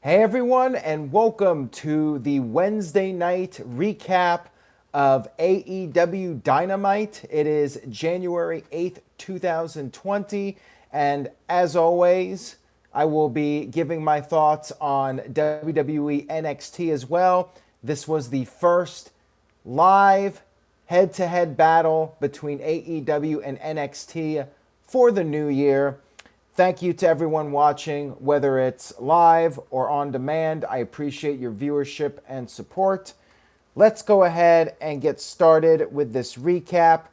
Hey everyone, and welcome to the Wednesday night recap of AEW Dynamite. It is January 8th, 2020, and as always, I will be giving my thoughts on WWE NXT as well. This was the first live head-to-head battle between AEW and NXT for the new year. Thank you to everyone watching, whether it's live or on demand. I appreciate your viewership and support. Let's go ahead and get started with this recap.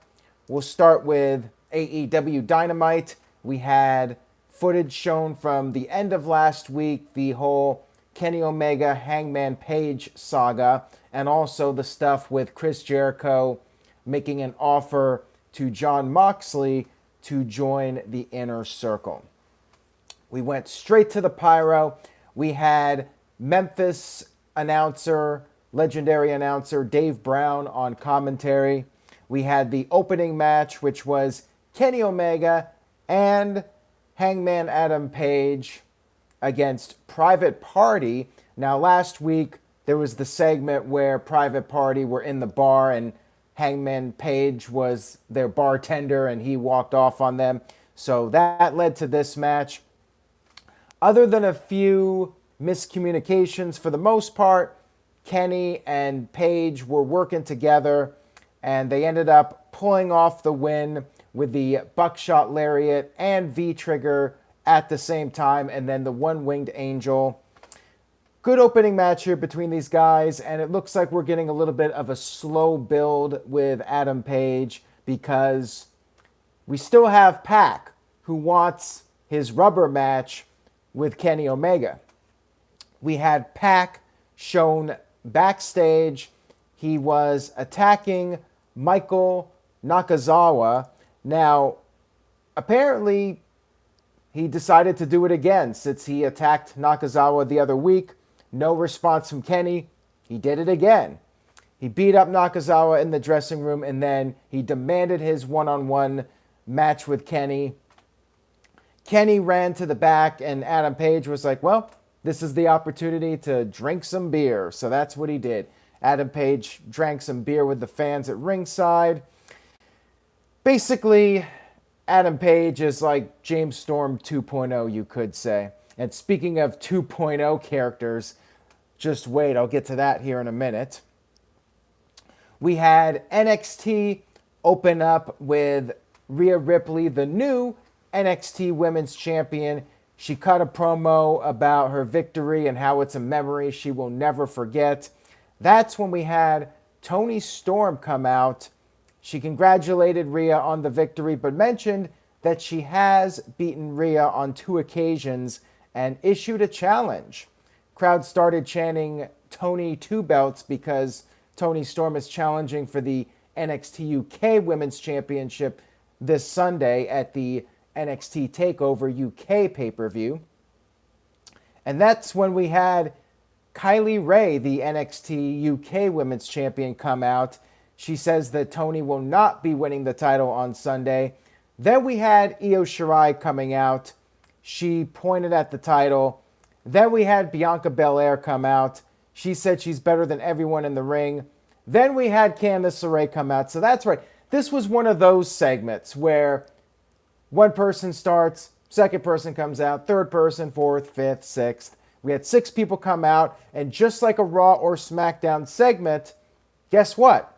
We'll start with AEW Dynamite. We had footage shown from the end of last week, the whole Kenny Omega Hangman Page saga, and also the stuff with Chris Jericho making an offer to Jon Moxley to join the Inner Circle. We went straight to the pyro. We had Memphis announcer, legendary announcer Dave Brown on commentary. We had the opening match, which was Kenny Omega and Hangman Adam Page against Private Party. Now, last week, there was the segment where Private Party were in the bar and Hangman Page was their bartender and he walked off on them. So that led to this match. Other than a few miscommunications, for the most part, Kenny and Page were working together and they ended up pulling off the win with the buckshot lariat and V-trigger at the same time, and then the one-winged angel. Good opening match here between these guys, and it looks like we're getting a little bit of a slow build with Adam Page because we still have Pac, who wants his rubber match with Kenny Omega. We had Pac shown backstage. He was attacking Michael Nakazawa. Now, apparently, he decided to do it again since he attacked Nakazawa the other week. No response from Kenny. He did it again. He beat up Nakazawa in the dressing room, and then he demanded his one-on-one match with Kenny. Kenny ran to the back, and Adam Page was like, well, this is the opportunity to drink some beer. So that's what he did. Adam Page drank some beer with the fans at ringside. Basically, Adam Page is like James Storm 2.0, you could say. And speaking of 2.0 characters, just wait, I'll get to that here in a minute. We had NXT open up with Rhea Ripley, the new NXT Women's Champion. She cut a promo about her victory and how it's a memory she will never forget. That's when we had Toni Storm come out. She congratulated Rhea on the victory, but mentioned that she has beaten Rhea on 2 occasions and issued a challenge. Crowd started chanting Toni 2 belts because Toni Storm is challenging for the NXT UK Women's Championship this Sunday at the NXT TakeOver UK pay-per-view. And that's when we had Kylie Ray, the NXT UK Women's Champion, come out. She says that Toni will not be winning the title on Sunday. Then we had Io Shirai coming out. She pointed at the title. Then we had Bianca Belair come out. She said she's better than everyone in the ring. Then we had Candice LeRae come out. So that's right. This was one of those segments where one person starts, second person comes out, third person, fourth, fifth, sixth. We had 6 people come out, and just like a Raw or SmackDown segment, guess what?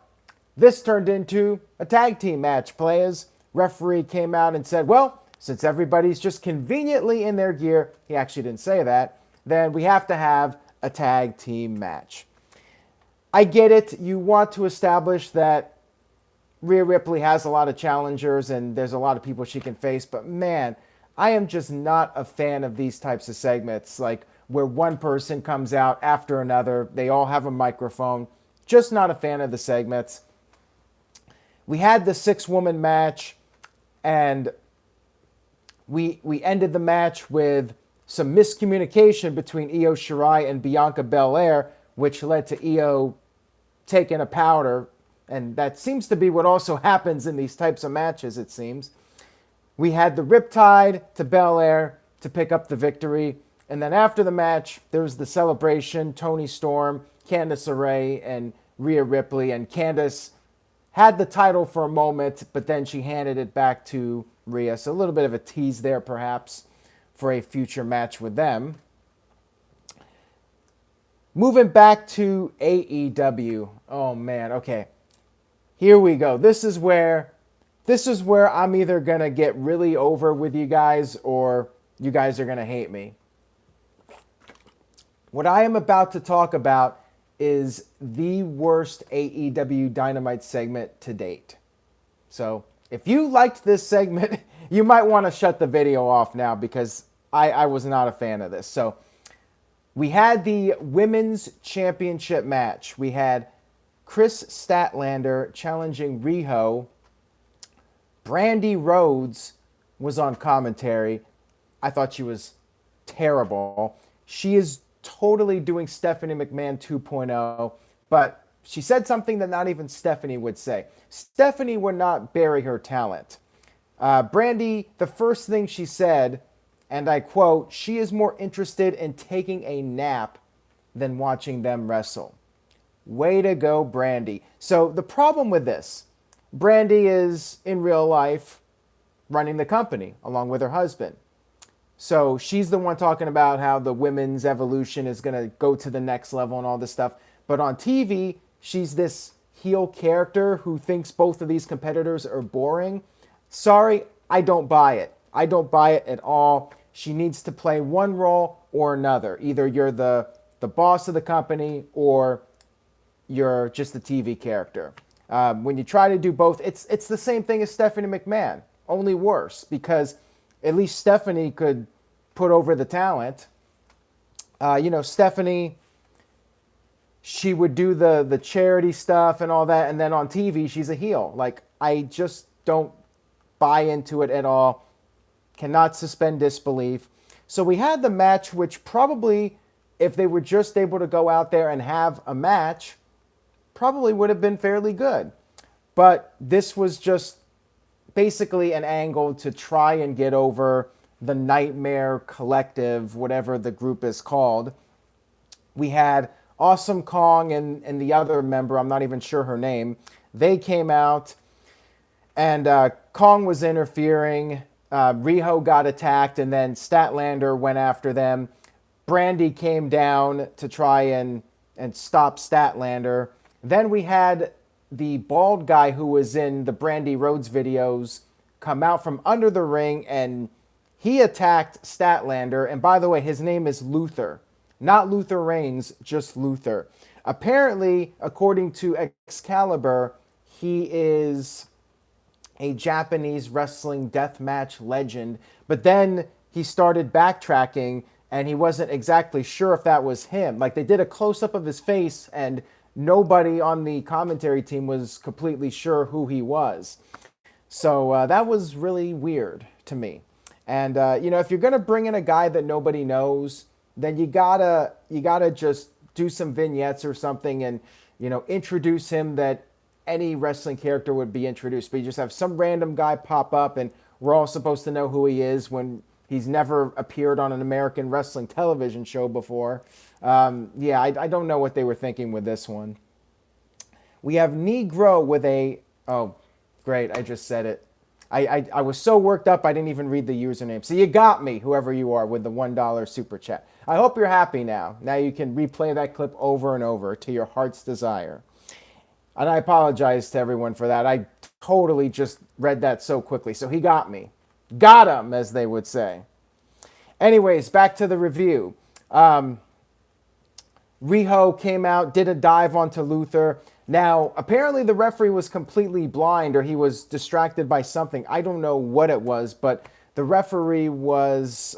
This turned into a tag team match, players. Referee came out and said, well, since everybody's just conveniently in their gear, he actually didn't say that, then we have to have a tag team match. I get it. You want to establish that Rhea Ripley has a lot of challengers and there's a lot of people she can face, but man, I am just not a fan of these types of segments, like where one person comes out after another. They all have a microphone. Just not a fan of the segments. We had the 6-woman match, and we ended the match with some miscommunication between Io Shirai and Bianca Belair, which led to Io taking a powder, and that seems to be what also happens in these types of matches, it seems. We had the Riptide to Belair to pick up the victory, And then after the match, there was the celebration. Toni Storm, Candice LeRae, and Rhea Ripley. And Candice had the title for a moment, but then she handed it back to Rhea. So a little bit of a tease there, perhaps, for a future match with them. Moving back to AEW. Oh, man. Okay. Here we go. This is where I'm either going to get really over with you guys or you guys are going to hate me. What I am about to talk about is the worst AEW Dynamite segment to date. So if you liked this segment, you might want to shut the video off now because I was not a fan of this. So we had the Women's Championship match. We had Chris Statlander challenging Riho. Brandy Rhodes was on commentary. I thought she was terrible. She is totally doing Stephanie McMahon 2.0, but she said something that not even Stephanie would say. Stephanie would not bury her talent. Brandy, the first thing she said, and I quote, "She is more interested in taking a nap than watching them wrestle." Way to go, Brandy. So the problem with this, Brandy is in real life running the company along with her husband. So she's the one talking about how the women's evolution is going to go to the next level and all this stuff. But on TV, she's this heel character who thinks both of these competitors are boring. Sorry, I don't buy it. I don't buy it at all. She needs to play one role or another. Either you're the boss of the company or you're just a TV character. When you try to do both, it's the same thing as Stephanie McMahon, only worse, because at least Stephanie could put over the talent. Stephanie, she would do the charity stuff and all that, and then on TV, she's a heel. Like, I just don't buy into it at all. Cannot suspend disbelief. So we had the match, which probably, if they were just able to go out there and have a match, probably would have been fairly good. But this was just basically an angle to try and get over the Nightmare Collective, whatever the group is called. We had Awesome Kong and the other member, I'm not even sure her name. They came out, and Kong was interfering. Riho got attacked, and then Statlander went after them. Brandy came down to try and stop Statlander. Then we had the bald guy who was in the Brandy Rhodes videos come out from under the ring, and he attacked Statlander. And by the way, his name is Luther. Not Luther Reigns, just Luther. Apparently, according to Excalibur, he is a Japanese wrestling deathmatch legend. But then he started backtracking, and he wasn't exactly sure if that was him. Like, they did a close-up of his face, and nobody on the commentary team was completely sure who he was. So that was really weird to me. And, if you're going to bring in a guy that nobody knows, then you gotta just do some vignettes or something and, introduce him that any wrestling character would be introduced. But you just have some random guy pop up and we're all supposed to know who he is when he's never appeared on an American wrestling television show before. I don't know what they were thinking with this one. We have Negro with oh, great, I just said it. I was so worked up I didn't even read the username. So you got me, whoever you are, with the $1 super chat. I hope you're happy now. Now you can replay that clip over and over to your heart's desire. And I apologize to everyone for that. I totally just read that so quickly. So he got me. Got him, as they would say. Anyways, back to the review. Riho came out, did a dive onto Luther. Now, apparently the referee was completely blind or he was distracted by something. I don't know what it was, but the referee was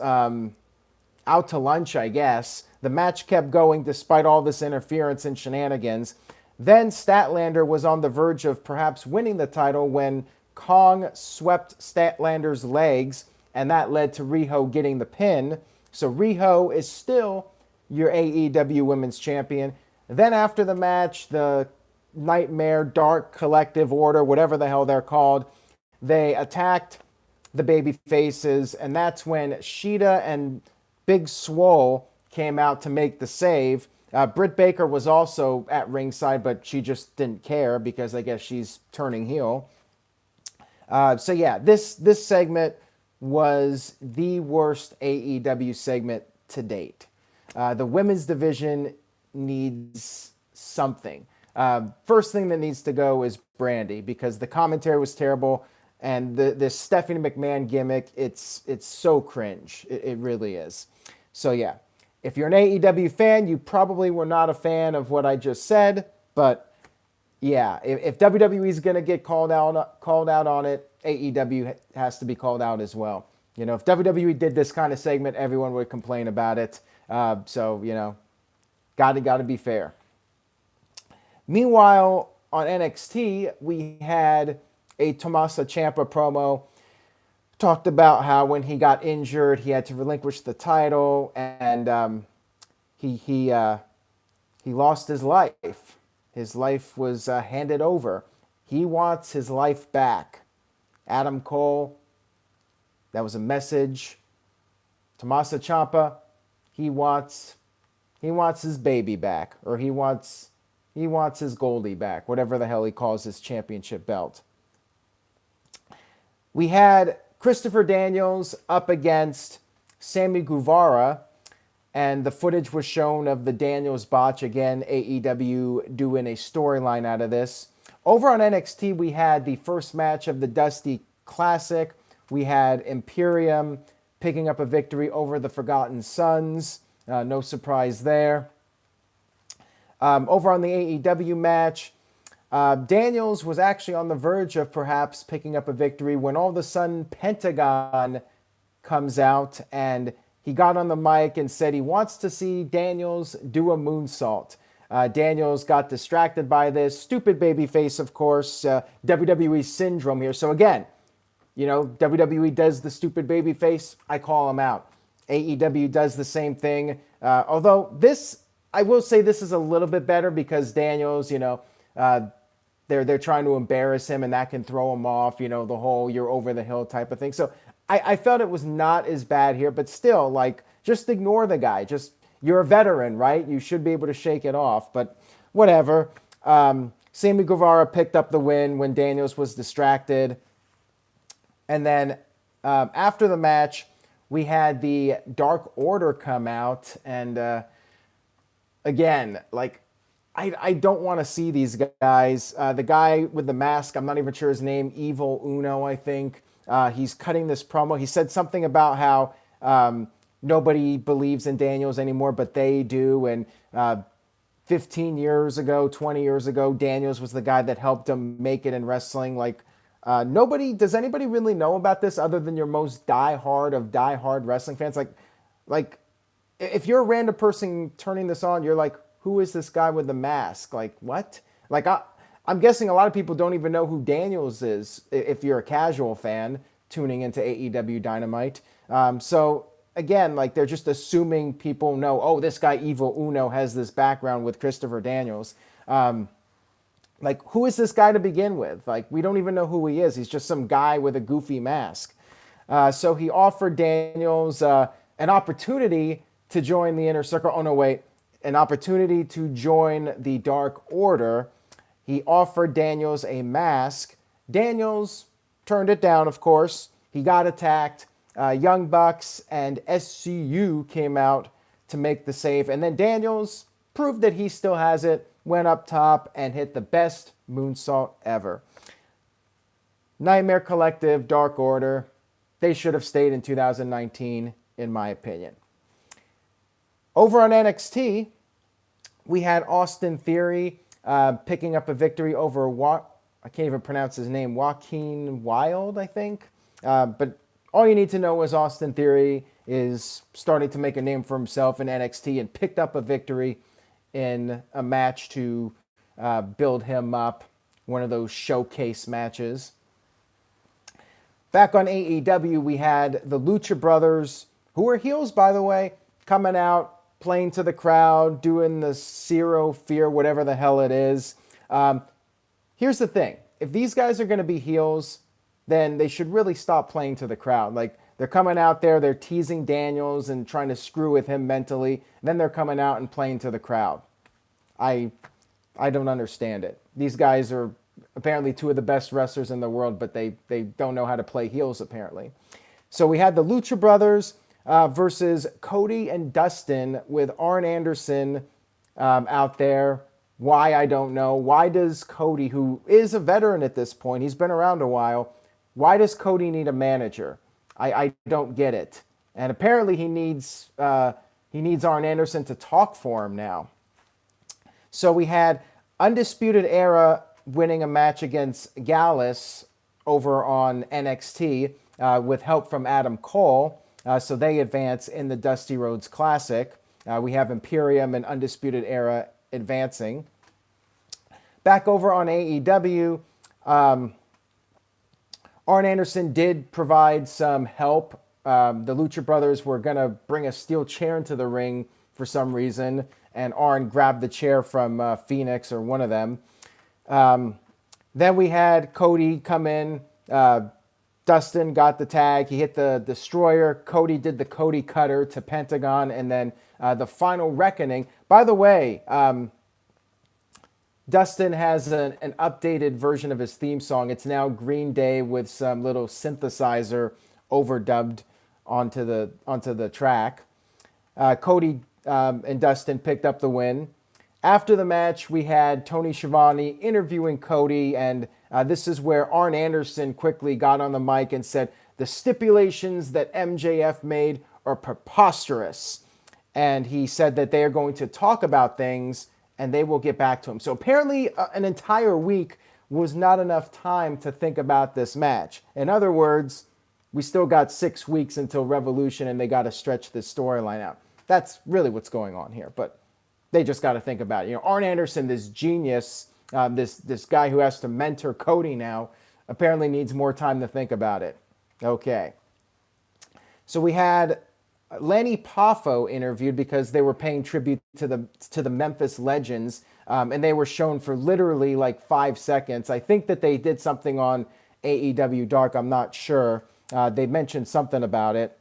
out to lunch, I guess. The match kept going despite all this interference and shenanigans. Then Statlander was on the verge of perhaps winning the title when Kong swept Statlander's legs, and that led to Riho getting the pin. So Riho is still your AEW Women's Champion. Then after the match, the Nightmare Dark Collective Order, whatever the hell they're called, they attacked the baby faces, and that's when Shida and Big Swole came out to make the save. Britt Baker was also at ringside, but she just didn't care because I guess she's turning heel. So yeah, this segment was the worst AEW segment to date. The women's division needs something. First thing that needs to go is Brandy because the commentary was terrible, and the Stephanie McMahon gimmick, it's so cringe. It really is. So yeah, if you're an AEW fan, you probably were not a fan of what I just said, but yeah, if WWE is going to get called out on it, AEW has to be called out as well. You know, if WWE did this kind of segment, everyone would complain about it. So, you know, got to be fair. Meanwhile, on NXT, we had a Tommaso Ciampa promo. Talked about how when he got injured, he had to relinquish the title, and he lost his life. His life was handed over. He wants his life back. Adam Cole, that was a message. Tommaso Ciampa, he wants his baby back, or he wants his Goldie back, whatever the hell he calls his championship belt. We had Christopher Daniels up against Sammy Guevara, and the footage was shown of the Daniels botch. Again, AEW doing a storyline out of this. Over on NXT, we had the first match of the Dusty Classic. We had Imperium picking up a victory over the Forgotten Sons. No surprise there. Over on the AEW match, Daniels was actually on the verge of perhaps picking up a victory when all of a sudden Pentagon comes out and he got on the mic and said he wants to see Daniels do a moonsault. Daniels got distracted by this. Stupid babyface, of course. WWE syndrome here. So again, you know, WWE does the stupid babyface. I call him out. AEW does the same thing. Although this, I will say this is a little bit better because Daniels, you know, they're trying to embarrass him and that can throw him off, you know, the whole you're over the hill type of thing. So I felt it was not as bad here, but still, like, just ignore the guy. Just, you're a veteran, right? You should be able to shake it off, but whatever. Sammy Guevara picked up the win when Daniels was distracted. And then after the match, we had the Dark Order come out. And again, like, I don't want to see these guys. The guy with the mask, I'm not even sure his name, Evil Uno, I think. He's cutting this promo. He said something about how nobody believes in Daniels anymore, but they do. And 15 years ago, 20 years ago, Daniels was the guy that helped him make it in wrestling. Like, does anybody really know about this other than your most diehard wrestling fans? Like, if you're a random person turning this on, you're like, who is this guy with the mask? Like, what? Like, I'm guessing a lot of people don't even know who Daniels is if you're a casual fan tuning into AEW Dynamite. So, again, like, they're just assuming people know, oh, this guy Evil Uno has this background with Christopher Daniels. Like, who is this guy to begin with? Like, we don't even know who he is. He's just some guy with a goofy mask. So he offered Daniels an opportunity to join the Inner Circle. Oh, no, wait. An opportunity to join the Dark Order. He offered Daniels a mask. Daniels turned it down, of course. He got attacked. Young Bucks and SCU came out to make the save. And then Daniels proved that he still has it, went up top and hit the best moonsault ever. Nightmare Collective, Dark Order, they should have stayed in 2019, in my opinion. Over on NXT, we had Austin Theory picking up a victory over I can't even pronounce his name, Joaquin Wilde, I think. But all you need to know is Austin Theory is starting to make a name for himself in NXT and picked up a victory in a match to build him up, one of those showcase matches. Back on AEW, we had the Lucha Brothers, who are heels, by the way, coming out, playing to the crowd, doing the Zero Fear, whatever the hell it is. Here's the thing. If these guys are going to be heels, then they should really stop playing to the crowd. Like, They're coming out there, they're teasing Daniels and trying to screw with him mentally. And then they're coming out and playing to the crowd. I don't understand it. These guys are apparently two of the best wrestlers in the world, but they don't know how to play heels, apparently. So we had the Lucha Brothers versus Cody and Dustin with Arn Anderson out there. Why, I don't know. Why does Cody, who is a veteran at this point, he's been around a while, why does Cody need a manager? I don't get it. And apparently he needs Arn Anderson to talk for him now. So we had Undisputed Era winning a match against Gallus over on NXT with help from Adam Cole. So they advance in the Dusty Rhodes Classic. We have Imperium and Undisputed Era advancing. Back over on AEW, Arn Anderson did provide some help. The Lucha Brothers were going to bring a steel chair into the ring for some reason, and Arn grabbed the chair from Phoenix or one of them. Then we had Cody come in. Dustin got the tag. He hit the Destroyer. Cody did the Cody Cutter to Pentagon, and then the Final Reckoning. By the way, Dustin has an updated version of his theme song. It's now Green Day with some little synthesizer overdubbed onto the track. Cody and Dustin picked up the win. After the match, we had Tony Schiavone interviewing Cody, and this is where Arn Anderson quickly got on the mic and said, the stipulations that MJF made are preposterous. And he said that they are going to talk about things and they will get back to him. So apparently an entire week was not enough time to think about this match. In other words, we still got 6 weeks until Revolution and they got to stretch this storyline out. That's really what's going on here, but they just got to think about it. You know, Arn Anderson, this genius, this guy who has to mentor Cody now, apparently needs more time to think about it. Okay. So we had Lanny Poffo interviewed because they were paying tribute to the Memphis Legends, and they were shown for literally like 5 seconds. I think that they did something on AEW Dark. I'm not sure. They mentioned something about it.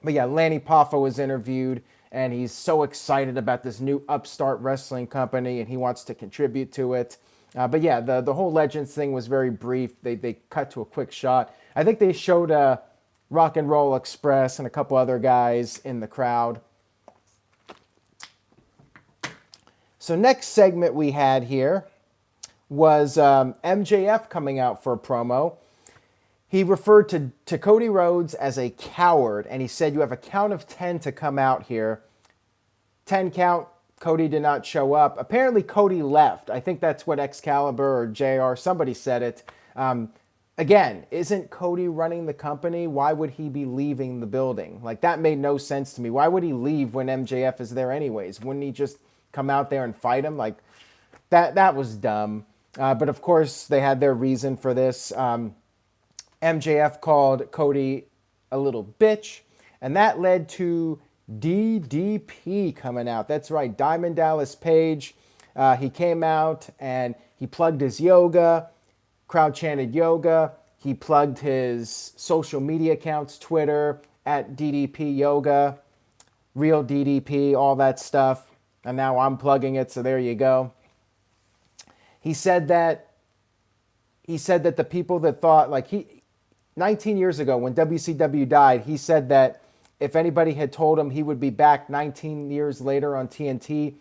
But yeah, Lanny Poffo was interviewed, and he's so excited about this new upstart wrestling company, and he wants to contribute to it. But yeah, the whole Legends thing was very brief. They cut to a quick shot. I think they showed Rock and Roll Express and a couple other guys in the crowd. So next segment we had here was MJF coming out for a promo. He referred to Cody Rhodes as a coward, and he said, you have a count of 10 to come out here. 10 count, Cody did not show up. Apparently Cody left. I think that's what Excalibur or JR, somebody said it. Again, isn't Cody running the company? Why would he be leaving the building? Like, that made no sense to me. Why would he leave when MJF is there anyways? Wouldn't he just come out there and fight him? Like, that was dumb. But of course, they had their reason for this. MJF called Cody a little bitch, and that led to DDP coming out. That's right, Diamond Dallas Page. He came out and he plugged his yoga. Crowd chanted yoga. He plugged his social media accounts, Twitter, at DDP Yoga, Real DDP, all that stuff. And now I'm plugging it, so there you go. He said that the people that thought, like 19 years ago when WCW died, he said that if anybody had told him he would be back 19 years later on TNT,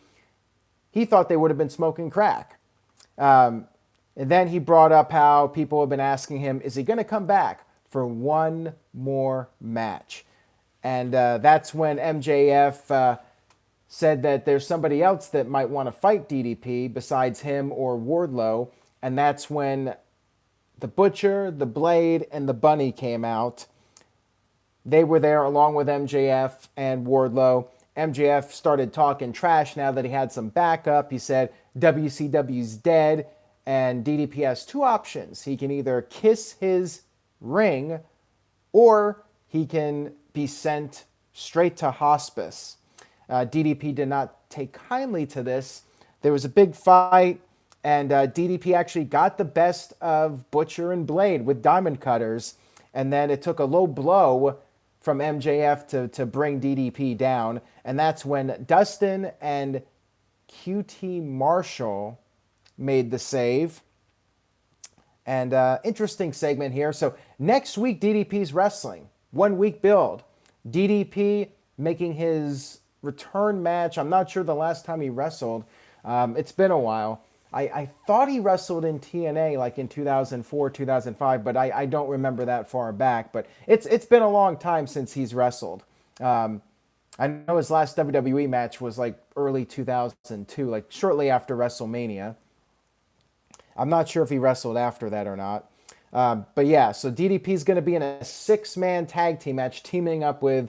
he thought they would have been smoking crack. And then he brought up how people have been asking him, is he going to come back for one more match? And that's when MJF said that there's somebody else that might want to fight DDP besides him or Wardlow. And that's when the Butcher, the Blade, and the Bunny came out. They were there along with MJF and Wardlow. MJF started talking trash now that he had some backup. He said WCW's dead. And DDP has two options. He can either kiss his ring or he can be sent straight to hospice. DDP did not take kindly to this. There was a big fight, and DDP actually got the best of Butcher and Blade with diamond cutters. And then it took a low blow from MJF to bring DDP down. And that's when Dustin and QT Marshall made the save. And interesting segment here. So next week, DDP's wrestling. 1 week build. DDP making his return match. I'm not sure the last time he wrestled. It's been a while. I thought he wrestled in TNA like in 2004, 2005, but I don't remember that far back. But it's been a long time since he's wrestled. I know his last WWE match was like early 2002, like shortly after WrestleMania. I'm not sure if he wrestled after that or not. But yeah, so DDP's going to be in a 6-man tag team match, teaming up with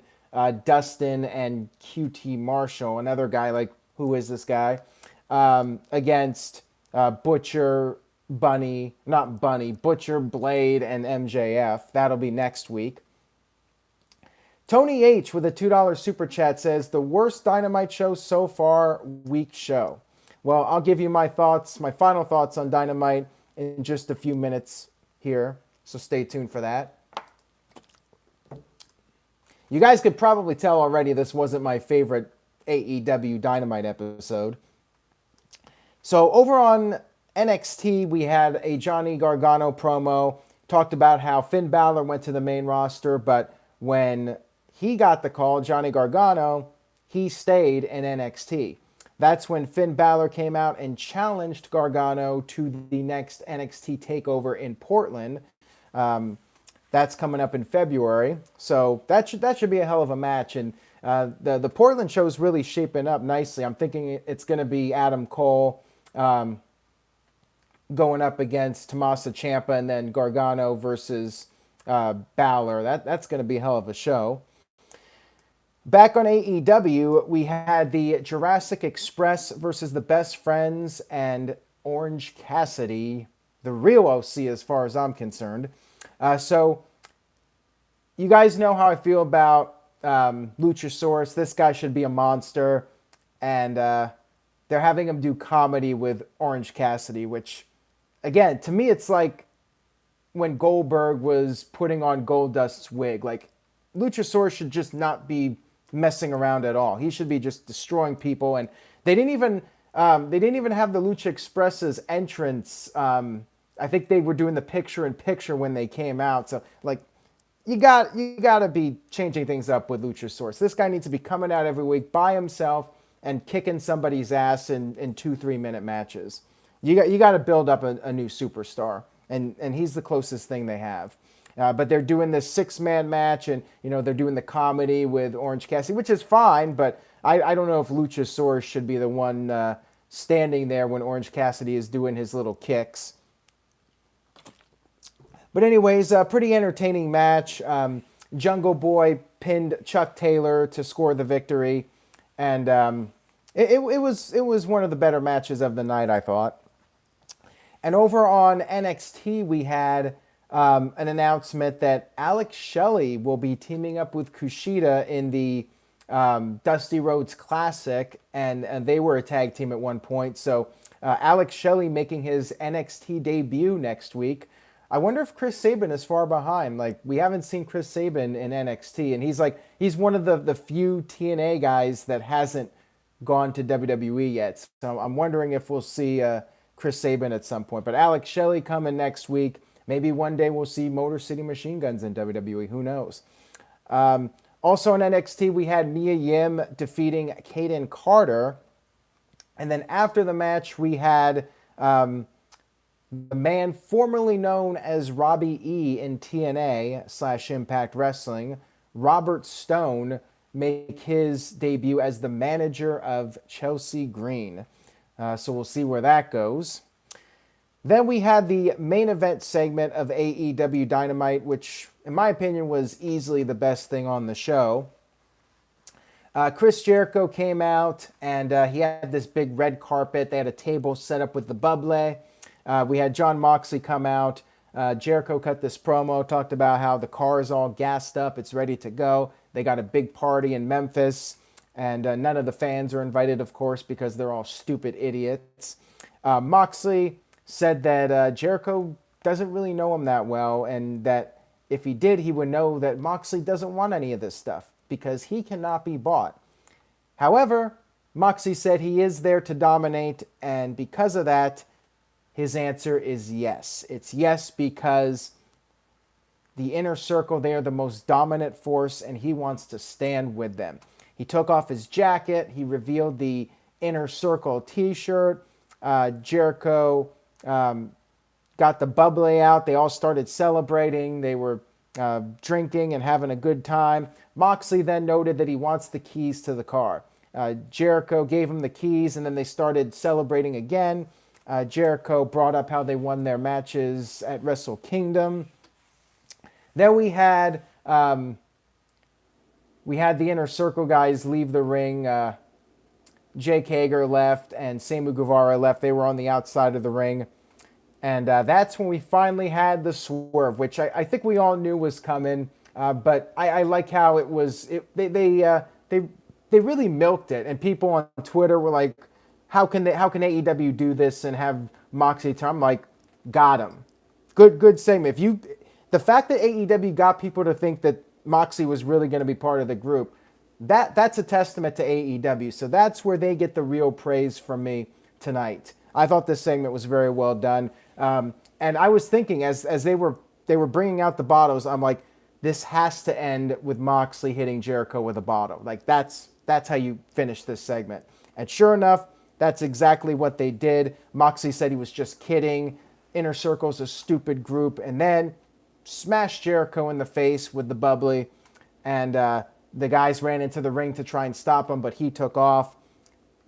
Dustin and QT Marshall, another guy like, who is this guy? Against Butcher, Butcher, Blade, and MJF. That'll be next week. Tony H with a $2 super chat says, the worst Dynamite show so far, weak show. Well, I'll give you my thoughts, my final thoughts on Dynamite in just a few minutes here, so stay tuned for that. You guys could probably tell already this wasn't my favorite AEW Dynamite episode. So over on NXT, we had a Johnny Gargano promo, talked about how Finn Balor went to the main roster, but when he got the call, Johnny Gargano, he stayed in NXT. That's when Finn Balor came out and challenged Gargano to the next NXT TakeOver in Portland. That's coming up in February, so that should be a hell of a match. And the Portland show is really shaping up nicely. I'm thinking it's going to be Adam Cole going up against Tommaso Ciampa, and then Gargano versus Balor. That's going to be a hell of a show. Back on AEW, we had the Jurassic Express versus the Best Friends and Orange Cassidy, the real OC as far as I'm concerned. So you guys know how I feel about Luchasaurus. This guy should be a monster. And they're having him do comedy with Orange Cassidy, which, again, to me, it's like when Goldberg was putting on Goldust's wig. Like, Luchasaurus should just not be messing around at all. He should be just destroying people. And they didn't even have the Lucha Express's entrance. I think they were doing the picture-in-picture when they came out. So, like, you got to be changing things up with Luchasaurus. This guy needs to be coming out every week by himself and kicking somebody's ass in 2-3 minute matches. You got to build up a new superstar, and he's the closest thing they have. But they're doing this 6-man match, and they're doing the comedy with Orange Cassidy, which is fine. But I don't know if Luchasaurus should be the one standing there when Orange Cassidy is doing his little kicks. But anyways, a pretty entertaining match. Jungle Boy pinned Chuck Taylor to score the victory, and it was one of the better matches of the night, I thought. And over on NXT, we had an announcement that Alex Shelley will be teaming up with Kushida in the Dusty Rhodes Classic, and they were a tag team at one point. So Alex Shelley making his NXT debut next week. I wonder if Chris Sabin is far behind. Like, we haven't seen Chris Sabin in NXT, and he's one of the few TNA guys that hasn't gone to WWE yet. So I'm wondering if we'll see Chris Sabin at some point. But Alex Shelley coming next week. Maybe one day we'll see Motor City Machine Guns in WWE. Who knows? Also in NXT, we had Mia Yim defeating Kaden Carter. And then after the match, we had the man formerly known as Robbie E in TNA/Impact Wrestling, Robert Stone, make his debut as the manager of Chelsea Green. So we'll see where that goes. Then we had the main event segment of AEW Dynamite, which, in my opinion, was easily the best thing on the show. Chris Jericho came out, and he had this big red carpet. They had a table set up with the bubbly. We had Jon Moxley come out. Jericho cut this promo, talked about how the car is all gassed up. It's ready to go. They got a big party in Memphis, and none of the fans are invited, of course, because they're all stupid idiots. Moxley said that Jericho doesn't really know him that well, and that if he did, he would know that Moxley doesn't want any of this stuff because he cannot be bought. However, Moxley said he is there to dominate, and because of that, his answer is yes. It's yes because the Inner Circle, they are the most dominant force, and he wants to stand with them. He took off his jacket. He revealed the Inner Circle t-shirt. Jericho got the bubbly out. They all started celebrating. They were drinking and having a good time. Moxley then noted that he wants the keys to the car. Jericho gave him the keys, and then they started celebrating again. Jericho brought up how they won their matches at Wrestle Kingdom. Then we had the Inner Circle guys leave the ring. Jake Hager left and Samu Guevara left. They were on the outside of the ring. And that's when we finally had the swerve, which I think we all knew was coming. But I like how it was. They really milked it. And people on Twitter were like, how can AEW do this and have Moxley turn? I'm like, got him. Good segment. The fact that AEW got people to think that Moxley was really going to be part of the group, that's a testament to AEW. So that's where they get the real praise from me tonight. I thought this segment was very well done. And I was thinking as they were bringing out the bottles, I'm like, this has to end with Moxley hitting Jericho with a bottle. Like that's how you finish this segment. And sure enough, that's exactly what they did. Moxley said he was just kidding. Inner Circle's a stupid group. And then smashed Jericho in the face with the bubbly, and the guys ran into the ring to try and stop him, but he took off.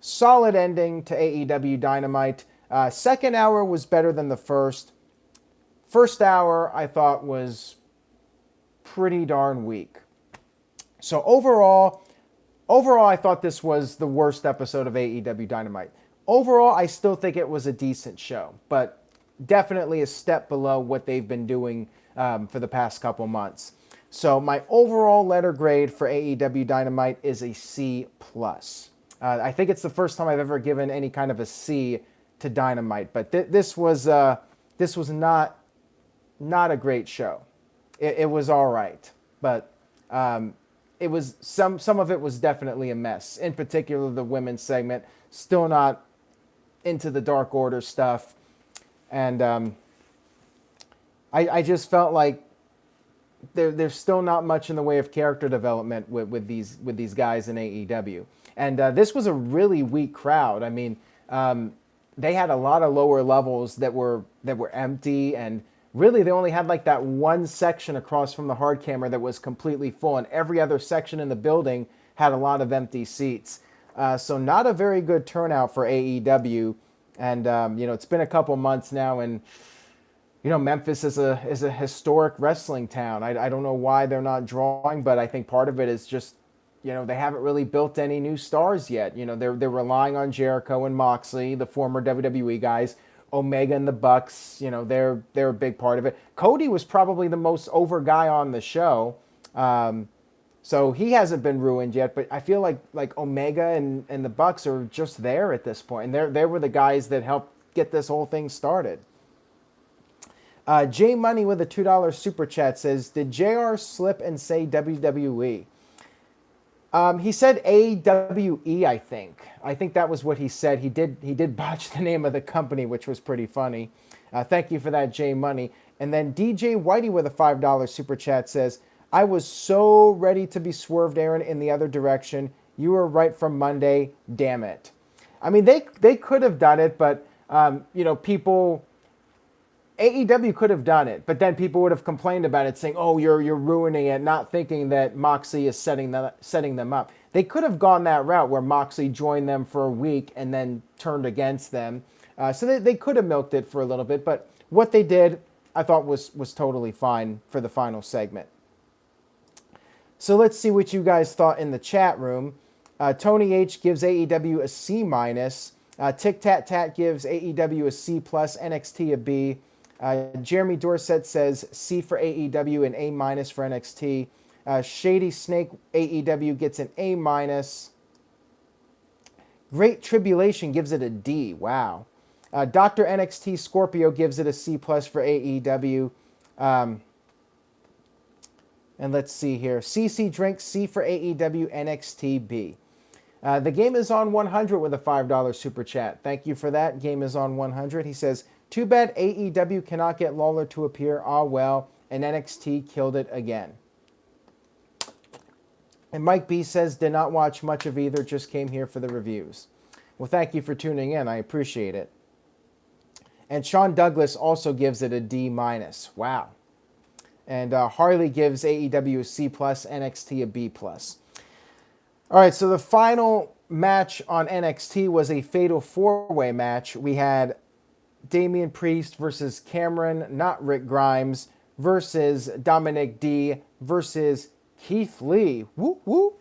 Solid ending to AEW Dynamite. Second hour was better than the first. First hour I thought was pretty darn weak. So overall I thought this was the worst episode of AEW Dynamite. Overall, I still think it was a decent show, but definitely a step below what they've been doing for the past couple months. So my overall letter grade for AEW Dynamite is a C+. I think it's the first time I've ever given any kind of a C to Dynamite, but this was not a great show. It was all right, but it was some of it was definitely a mess. In particular, the women's segment, still not into the Dark Order stuff, and I just felt like there's still not much in the way of character development with these guys in AEW. And this was a really weak crowd. I mean, they had a lot of lower levels that were empty, and really they only had like that one section across from the hard camera that was completely full, and every other section in the building had a lot of empty seats. So not a very good turnout for AEW. And it's been a couple months now, and Memphis is a historic wrestling town. I don't know why they're not drawing, but I think part of it is just, they haven't really built any new stars yet. They're relying on Jericho and Moxley, the former WWE guys, Omega and the Bucks. They're a big part of it. Cody was probably the most over guy on the show, so he hasn't been ruined yet. But I feel like Omega and the Bucks are just there at this point, and they were the guys that helped get this whole thing started. J Money with a $2 super chat says, did JR slip and say WWE? He said AWE, I think. I think that was what he said. He did botch the name of the company, which was pretty funny. Thank you for that, J Money. And then DJ Whitey with a $5 super chat says, I was so ready to be swerved, Aaron, in the other direction. You were right from Monday. Damn it. I mean, they could have done it, but people. AEW could have done it, but then people would have complained about it, saying, "Oh, you're ruining it," not thinking that Moxley is setting them up. They could have gone that route where Moxley joined them for a week and then turned against them. So they could have milked it for a little bit, but what they did, I thought was totally fine for the final segment. So let's see what you guys thought in the chat room. Tony H gives AEW a C-. Tic Tat Tat gives AEW a C+, NXT a B. Jeremy Dorset says C for AEW and A- for NXT. Shady Snake AEW gets an A-. Great Tribulation gives it a D. Wow. Dr. NXT Scorpio gives it a C+ for AEW. And let's see here. CC Drink C for AEW NXT B. The game is on 100 with a $5 super chat. Thank you for that. Game is on 100. He says, too bad AEW cannot get Lawler to appear. Ah, well, and NXT killed it again. And Mike B says, did not watch much of either, just came here for the reviews. Well, thank you for tuning in. I appreciate it. And Sean Douglas also gives it a D-. Wow. And Harley gives AEW a C+, NXT a B+. All right, so the final match on NXT was a fatal four-way match. We had Damian Priest versus Cameron, not Rick Grimes, versus Dominic D versus Keith Lee. Woo, woo.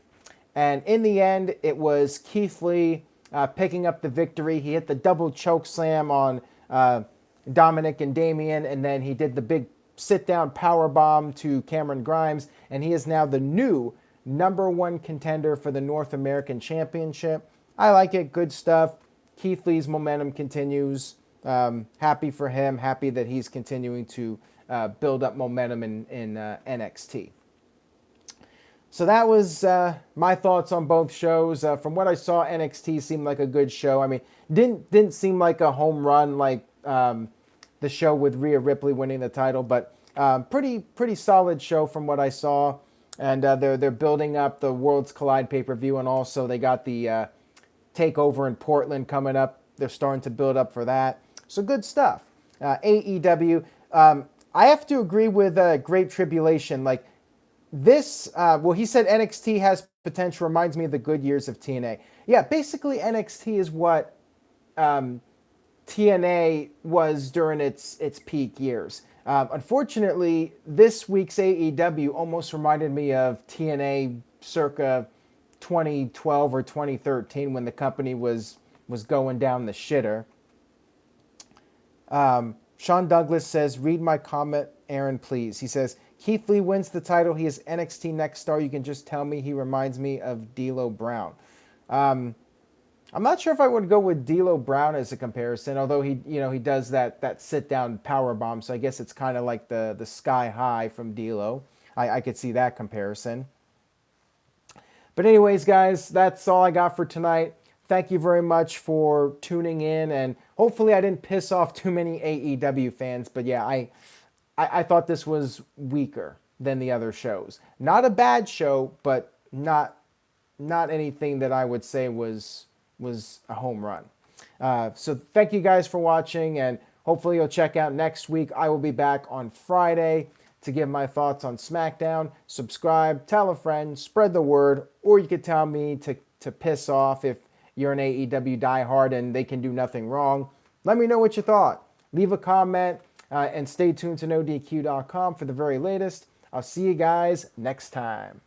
And in the end, it was Keith Lee picking up the victory. He hit the double choke slam on Dominic and Damian, and then he did the big sit-down power bomb to Cameron Grimes, and he is now the new #1 contender for the North American Championship. I like it. Good stuff. Keith Lee's momentum continues. Happy for him. Happy that he's continuing to build up momentum in NXT. So that was my thoughts on both shows. From what I saw, NXT seemed like a good show. I mean, didn't seem like a home run like the show with Rhea Ripley winning the title, but pretty solid show from what I saw. And they're building up the Worlds Collide pay-per-view, and also they got the takeover in Portland coming up. They're starting to build up for that. So good stuff. AEW. I have to agree with Great Tribulation. Like this, well, he said NXT has potential. Reminds me of the good years of TNA. Yeah, basically NXT is what TNA was during its peak years. Unfortunately, this week's AEW almost reminded me of TNA circa 2012 or 2013 when the company was going down the shitter. Sean Douglas says, read my comment, Aaron, please. He says, Keith Lee wins the title. He is NXT next star. You can just tell me he reminds me of D'Lo Brown. I'm not sure if I would go with D'Lo Brown as a comparison, although he does that sit down power bomb. So I guess it's kind of like the Sky High from D'Lo. I could see that comparison. But anyways, guys, that's all I got for tonight. Thank you very much for tuning in, and hopefully I didn't piss off too many AEW fans. But yeah, I thought this was weaker than the other shows. Not a bad show, but not anything that I would say was a home run. So thank you guys for watching, and hopefully you'll check out next week. I will be back on Friday to give my thoughts on SmackDown. Subscribe, tell a friend, spread the word, or you could tell me to piss off if you're an AEW diehard and they can do nothing wrong. Let me know what you thought. Leave a comment and stay tuned to NoDQ.com for the very latest. I'll see you guys next time.